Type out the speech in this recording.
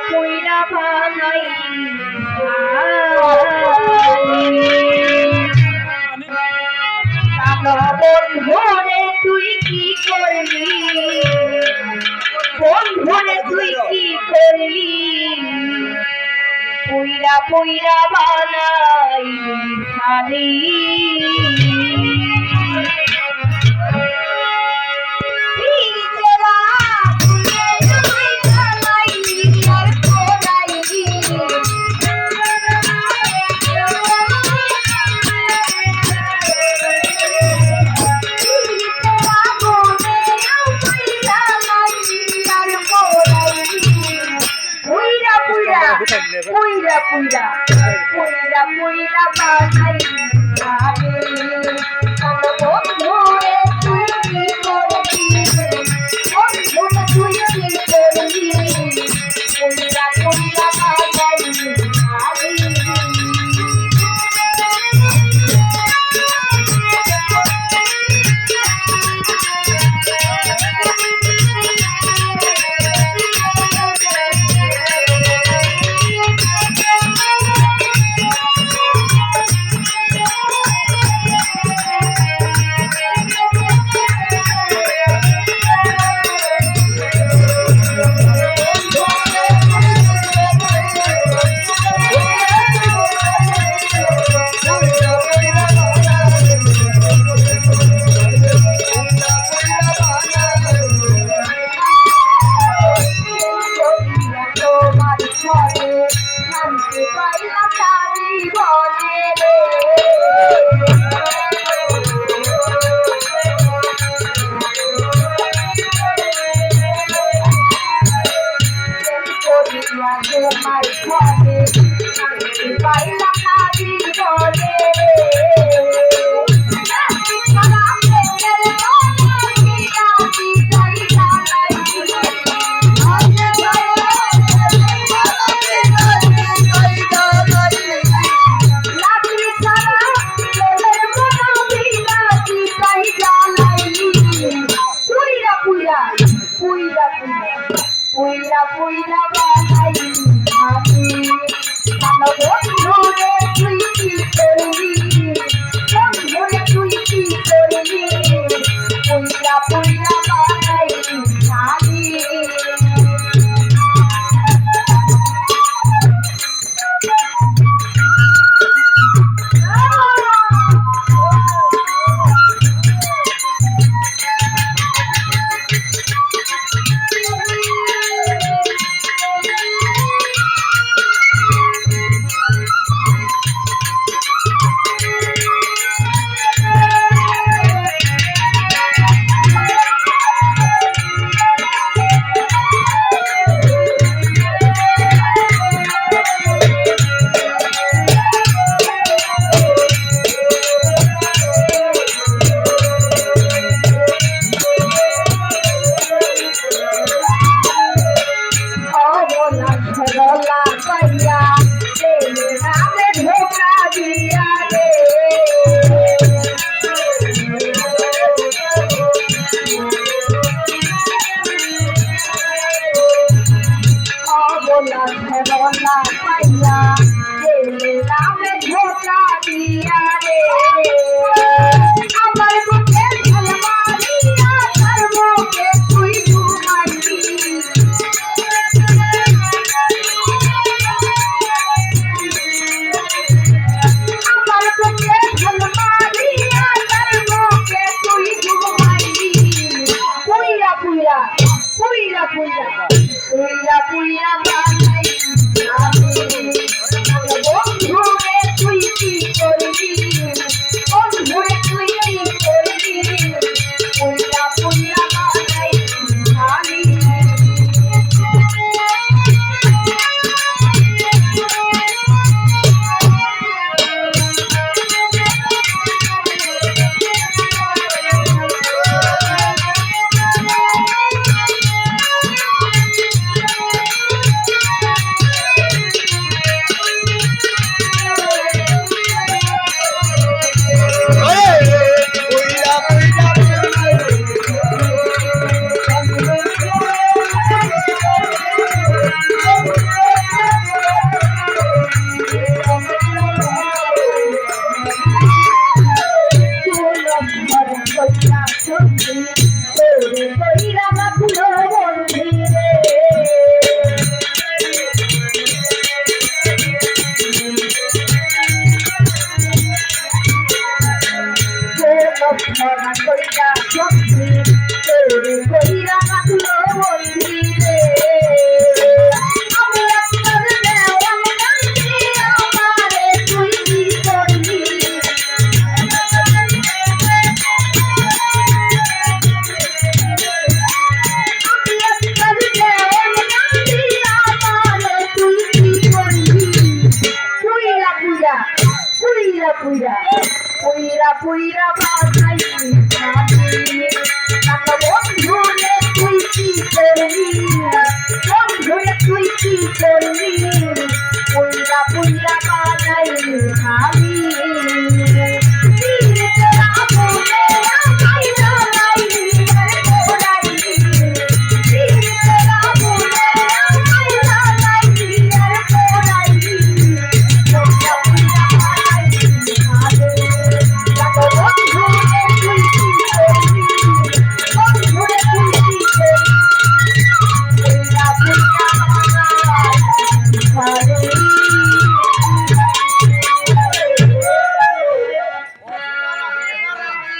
পুইরা বানাই বন্ধুরে তুই কি করলি, বন্ধুরে তুই কি করলি, পুইরা পুইরা বানাই শালি। Puira, puira, puira, puira, bagai, puira, puira, bagai, বন্ধুরে তুই কি করলি, বন্ধুরে তুই কি করলি, পুইরা পুইরা বানাই শালি। যন্ত্রণা কইরা সত্যি তোরে কইরা কাটলো বন্ধি রে আমি একবার দেওয়ান কান্দি আমারে তুই কি করলি আমি একবার দেওয়ান কান্দি আমারে তুই কি করলি পুইরা পুইরা পুইরা পুইরা পুইরা পুইরা বাজাইলি খাবি কাকা বন্ধুরে তুই কি করলি বন্ধুরে তুই কি করলি